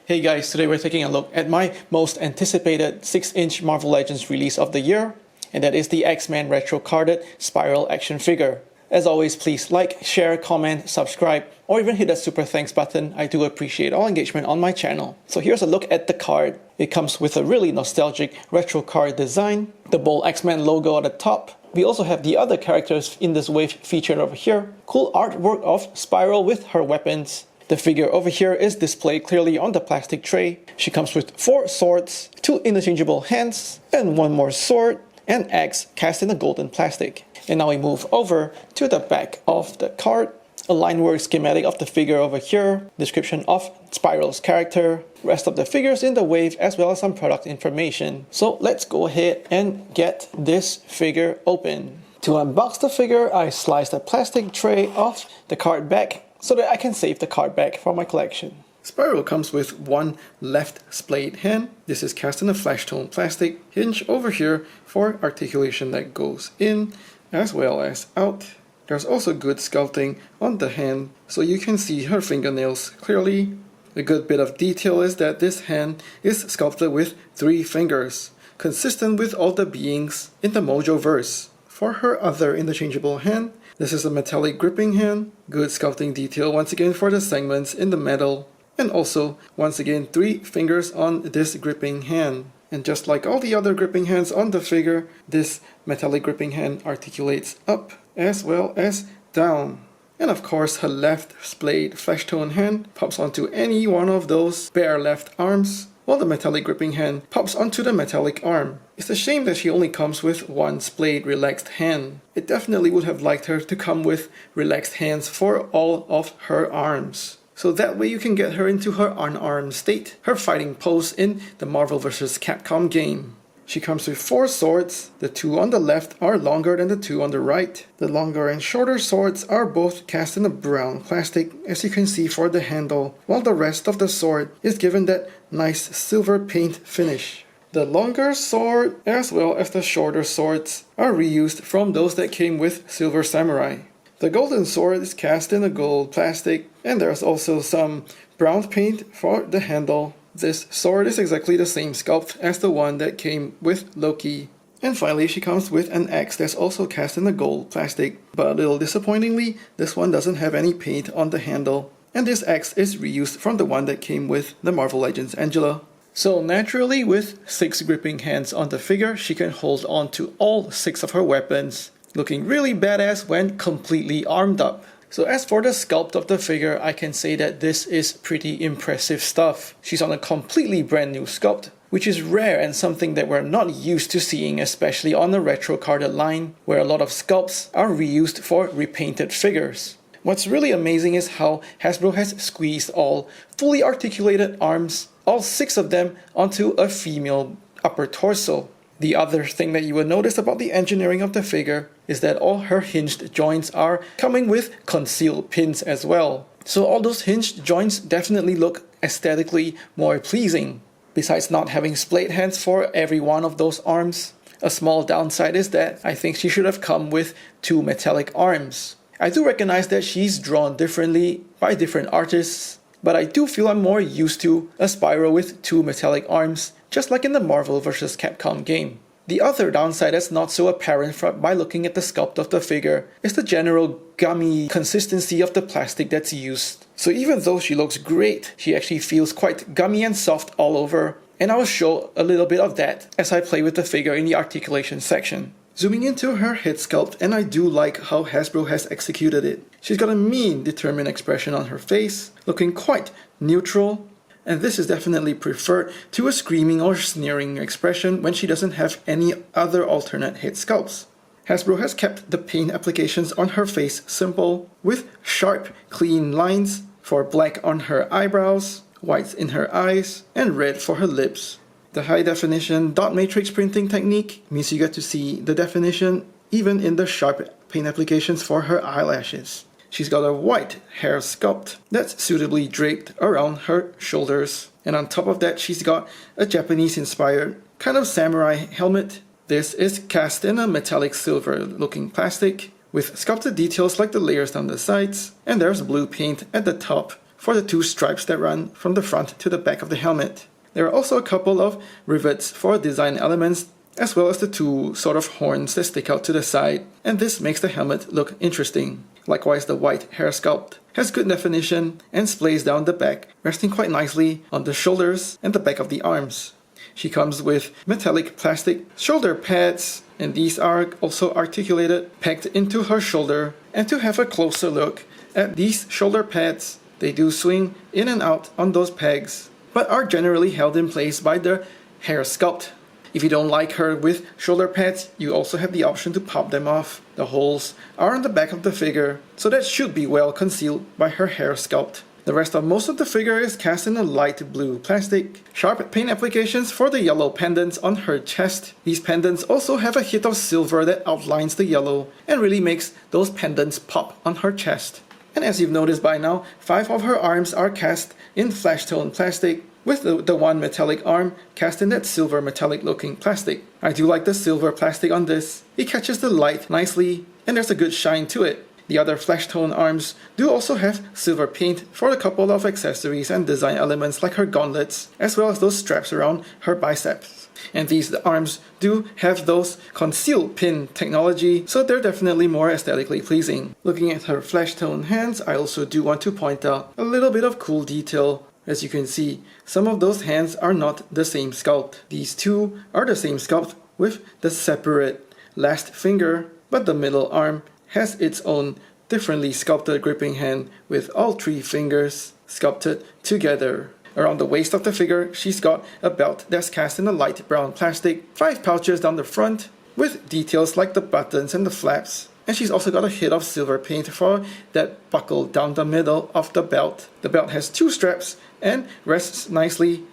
Hey guys, today we're taking a look at my most anticipated 6-inch Marvel Legends release of the year, and that is the X-Men Retro Carded Spiral action figure. As always, please like, share, comment, subscribe, or even hit that super thanks button. I do appreciate all engagement on my channel. So here's a look at the card. It comes with a really nostalgic retro card design, the bold X-Men logo at the top. We also have the other characters in this wave featured over here. Cool artwork of Spiral with her weapons. The figure over here is displayed clearly on the plastic tray. She comes with 4 swords, 2 interchangeable hands, and 1 more sword, and X cast in the golden plastic. And now we move over to the back of the card. A line work schematic of the figure over here, description of Spiral's character, rest of the figures in the wave, as well as some product information. So let's go ahead and get this figure open. To unbox the figure, I sliced the plastic tray off the card back so that I can save the card back for my collection. Spiral comes with 1 left splayed hand. This is cast in a flesh tone plastic. Hinge over here for articulation that goes in as well as out. There's also good sculpting on the hand, so you can see her fingernails clearly. A good bit of detail is that this hand is sculpted with 3 fingers, consistent with all the beings in the Mojoverse. For her other interchangeable hand, this is a metallic gripping hand. Good sculpting detail once again for the segments in the metal. And also, once again, 3 fingers on this gripping hand. And just like all the other gripping hands on the figure, this metallic gripping hand articulates up as well as down. And of course, her left splayed flesh tone hand pops onto any one of those bare left arms, while the metallic gripping hand pops onto the metallic arm. It's a shame that she only comes with 1 splayed relaxed hand. It definitely would have liked her to come with relaxed hands for all of her arms. So that way you can get her into her unarmed state, her fighting pose in the Marvel vs. Capcom game. She comes with 4 swords. The 2 on the left are longer than the 2 on the right. The longer and shorter swords are both cast in a brown plastic, as you can see for the handle, while the rest of the sword is given that nice silver paint finish. The longer sword as well as the shorter swords are reused from those that came with Silver Samurai. The golden sword is cast in a gold plastic, and there's also some brown paint for the handle. This sword is exactly the same sculpt as the one that came with Loki. And finally, she comes with an axe that's also cast in a gold plastic, but a little disappointingly, this one doesn't have any paint on the handle. And this axe is reused from the one that came with the Marvel Legends Angela. So naturally, with 6 gripping hands on the figure, she can hold on to all 6 of her weapons, looking really badass when completely armed up. So as for the sculpt of the figure, I can say that this is pretty impressive stuff. She's on a completely brand new sculpt, which is rare and something that we're not used to seeing, especially on the retro carded line, where a lot of sculpts are reused for repainted figures. What's really amazing is how Hasbro has squeezed all fully articulated arms, all 6 of them, onto a female upper torso. The other thing that you will notice about the engineering of the figure is that all her hinged joints are coming with concealed pins as well. So all those hinged joints definitely look aesthetically more pleasing. Besides not having splayed hands for every one of those arms, a small downside is that I think she should have come with 2 metallic arms. I do recognize that she's drawn differently by different artists, but I do feel I'm more used to a Spiral with 2 metallic arms, just like in the Marvel vs. Capcom game. The other downside that's not so apparent by looking at the sculpt of the figure is the general gummy consistency of the plastic that's used. So even though she looks great, she actually feels quite gummy and soft all over, and I will show a little bit of that as I play with the figure in the articulation section. Zooming into her head sculpt, and I do like how Hasbro has executed it. She's got a mean, determined expression on her face, looking quite neutral, and this is definitely preferred to a screaming or sneering expression when she doesn't have any other alternate head sculpts. Hasbro has kept the paint applications on her face simple, with sharp, clean lines for black on her eyebrows, whites in her eyes, and red for her lips. The high definition dot matrix printing technique means you get to see the definition even in the sharp paint applications for her eyelashes. She's got a white hair sculpt that's suitably draped around her shoulders. And on top of that, she's got a Japanese-inspired kind of samurai helmet. This is cast in a metallic silver-looking plastic with sculpted details like the layers down the sides, and there's blue paint at the top for the two stripes that run from the front to the back of the helmet. There are also a couple of rivets for design elements, as well as the two sort of horns that stick out to the side, and this makes the helmet look interesting. Likewise, the white hair sculpt has good definition and splays down the back, resting quite nicely on the shoulders and the back of the arms. She comes with metallic plastic shoulder pads, and these are also articulated, pegged into her shoulder. And to have a closer look at these shoulder pads, they do swing in and out on those pegs, but are generally held in place by the hair sculpt. If you don't like her with shoulder pads, you also have the option to pop them off. The holes are on the back of the figure, so that should be well concealed by her hair sculpt. The rest of most of the figure is cast in a light blue plastic. Sharp paint applications for the yellow pendants on her chest. These pendants also have a hit of silver that outlines the yellow and really makes those pendants pop on her chest. And as you've noticed by now, 5 of her arms are cast in flesh tone plastic, with the one metallic arm cast in that silver metallic looking plastic. I do like the silver plastic on this. It catches the light nicely and there's a good shine to it. The other flesh tone arms do also have silver paint for a couple of accessories and design elements like her gauntlets, as well as those straps around her biceps. And these arms do have those conceal pin technology, so they're definitely more aesthetically pleasing. Looking at her flesh tone hands, I also do want to point out a little bit of cool detail. As you can see, some of those hands are not the same sculpt. These two are the same sculpt with the separate last finger, but the middle arm has its own differently sculpted gripping hand with all 3 fingers sculpted together. Around the waist of the figure, she's got a belt that's cast in a light brown plastic, 5 pouches down the front with details like the buttons and the flaps. And she's also got a hit of silver paint for that buckle down the middle of the belt. The belt has 2 straps and rests nicely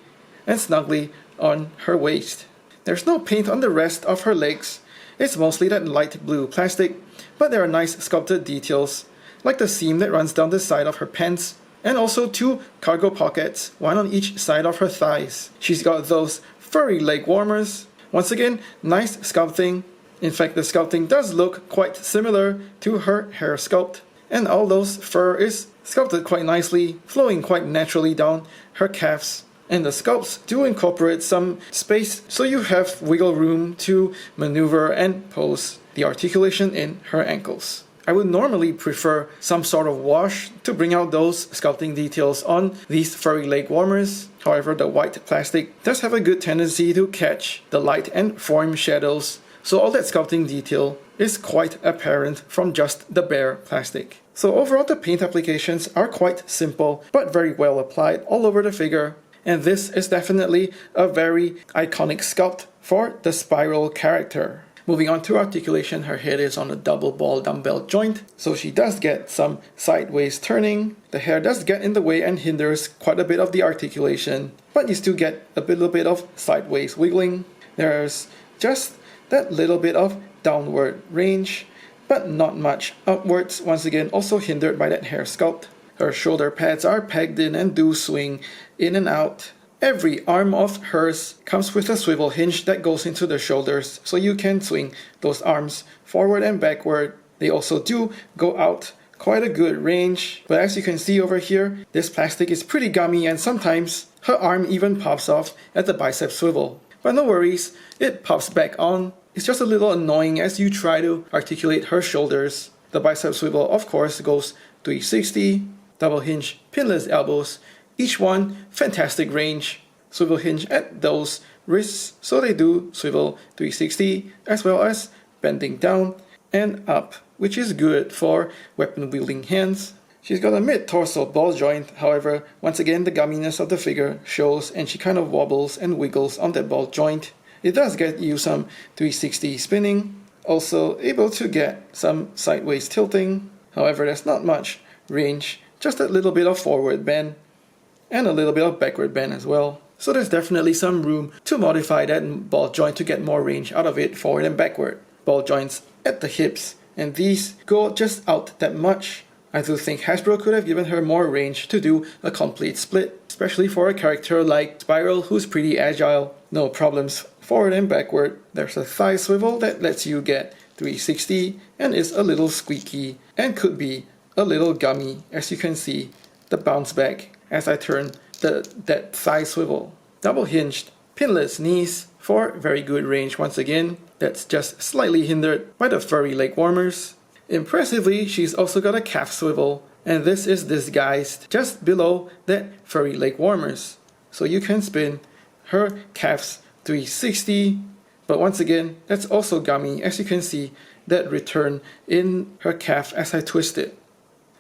and snugly on her waist. There's no paint on the rest of her legs. It's mostly that light blue plastic, but there are nice sculpted details, like the seam that runs down the side of her pants, and also 2 cargo pockets, one on each side of her thighs. She's got those furry leg warmers. Once again, nice sculpting. In fact, the sculpting does look quite similar to her hair sculpt, and all those fur is sculpted quite nicely, flowing quite naturally down her calves. And the sculpts do incorporate some space, so you have wiggle room to maneuver and pose the articulation in her ankles. I would normally prefer some sort of wash to bring out those sculpting details on these furry leg warmers. However, the white plastic does have a good tendency to catch the light and form shadows, so all that sculpting detail is quite apparent from just the bare plastic. So overall, the paint applications are quite simple, but very well applied all over the figure. And this is definitely a very iconic sculpt for the Spiral character. Moving on to articulation, her head is on a double ball dumbbell joint, so she does get some sideways turning. The hair does get in the way and hinders quite a bit of the articulation, but you still get a little bit of sideways wiggling. There's just that little bit of downward range, but not much upwards, once again also hindered by that hair sculpt. Her shoulder pads are pegged in and do swing in and out. Every arm of hers comes with a swivel hinge that goes into the shoulders, so you can swing those arms forward and backward. They also do go out quite a good range, but as you can see over here, this plastic is pretty gummy and sometimes her arm even pops off at the bicep swivel. But no worries, it pops back on. It's just a little annoying as you try to articulate her shoulders. The bicep swivel, of course, goes 360, double hinge pinless elbows, each one fantastic range. Swivel hinge at those wrists, so they do swivel 360 as well as bending down and up, which is good for weapon wielding hands. She's got a mid-torso ball joint, however, once again the gumminess of the figure shows and she kind of wobbles and wiggles on that ball joint. It does get you some 360 spinning, also able to get some sideways tilting, however there's not much range, just a little bit of forward bend and a little bit of backward bend as well. So there's definitely some room to modify that ball joint to get more range out of it forward and backward. Ball joints at the hips, and these go just out that much. I do think Hasbro could have given her more range to do a complete split, especially for a character like Spiral who's pretty agile. No problems forward and backward. There's a thigh swivel that lets you get 360 and is a little squeaky and could be a little gummy, as you can see the bounce back as I turn that thigh swivel. Double hinged, pinless knees for very good range once again. That's just slightly hindered by the furry leg warmers. Impressively, she's also got a calf swivel, and this is disguised just below that furry leg warmers. So you can spin her calves 360, but once again, that's also Gummy, as you can see that return in her calf as I twist it.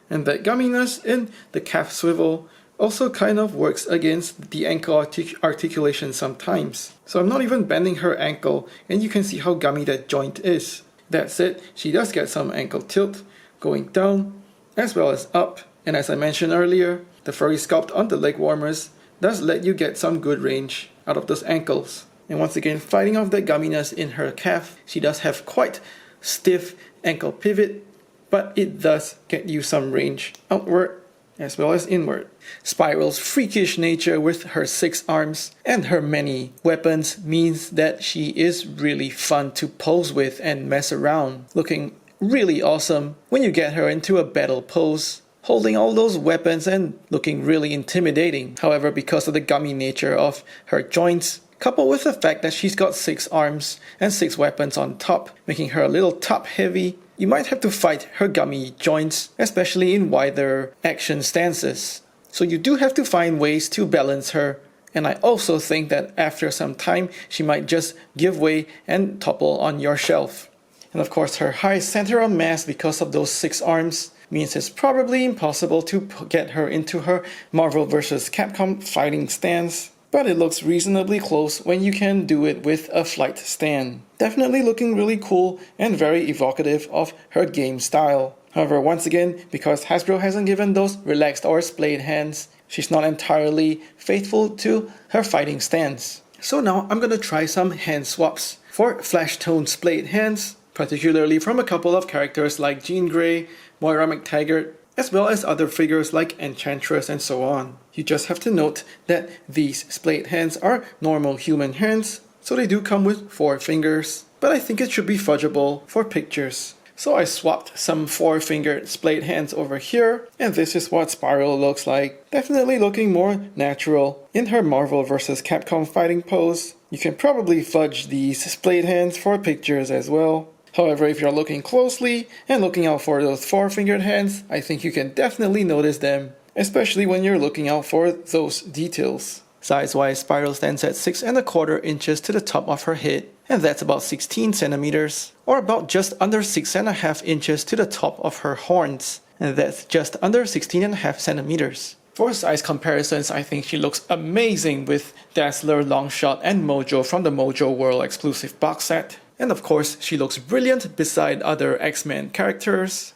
And that gumminess in the calf swivel also kind of works against the ankle articulation sometimes. So I'm not even bending her ankle, and you can see how gummy that joint is. That said, she does get some ankle tilt going down as well as up, and as I mentioned earlier, the furry sculpt on the leg warmers does let you get some good range out of those ankles. And once again, fighting off the gumminess in her calf, she does have quite stiff ankle pivot, but it does get you some range outward as well as inward. Spiral's freakish nature with her 6 arms and her many weapons means that she is really fun to pose with and mess around, looking really awesome when you get her into a battle pose, holding all those weapons and looking really intimidating. However, because of the gummy nature of her joints, coupled with the fact that she's got 6 arms and 6 weapons on top, making her a little top heavy, you might have to fight her gummy joints, especially in wider action stances. So you do have to find ways to balance her, and I also think that after some time she might just give way and topple on your shelf. And of course her high center of mass because of those 6 arms means it's probably impossible to get her into her Marvel vs. Capcom fighting stance. But it looks reasonably close when you can do it with a flight stand. Definitely looking really cool and very evocative of her game style. However, once again, because Hasbro hasn't given those relaxed or splayed hands, she's not entirely faithful to her fighting stance. So now I'm gonna try some hand swaps for flash tone splayed hands, particularly from a couple of characters like Jean Grey, Moira McTaggart, as well as other figures like Enchantress and so on. You just have to note that these splayed hands are normal human hands, so they do come with 4 fingers, but I think it should be fudgeable for pictures. So I swapped some 4-fingered splayed hands over here, and this is what Spiral looks like. Definitely looking more natural in her Marvel vs. Capcom fighting pose. You can probably fudge these splayed hands for pictures as well. However, if you're looking closely and looking out for those 4-fingered hands, I think you can definitely notice them, especially when you're looking out for those details. Size-wise, Spiral stands at 6¼ inches to the top of her head, and that's about 16 centimeters, or about just under 6½ inches to the top of her horns, and that's just under 16½ centimeters. For size comparisons, I think she looks amazing with Dazzler, Longshot, and Mojo from the Mojoworld exclusive box set. And of course, she looks brilliant beside other X-Men characters.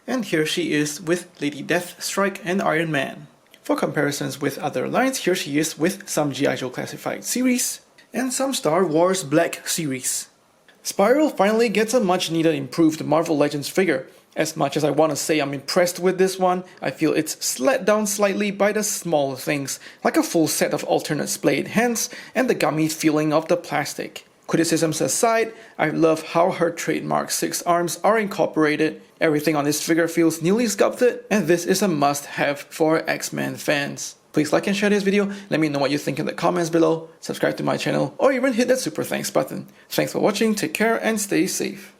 And here she is with Lady Deathstrike and Iron Man. For comparisons with other lines, here she is with some G.I. Joe Classified series and some Star Wars Black series. Spiral finally gets a much needed improved Marvel Legends figure. As much as I want to say I'm impressed with this one, I feel it's let down slightly by the small things, like a full set of alternate splayed hands and the gummy feeling of the plastic. Criticisms aside, I love how her trademark 6 arms are incorporated. Everything on this figure feels newly sculpted, and this is a must-have for X-Men fans. Please like and share this video, let me know what you think in the comments below, subscribe to my channel, or even hit that super thanks button. Thanks for watching, take care and stay safe.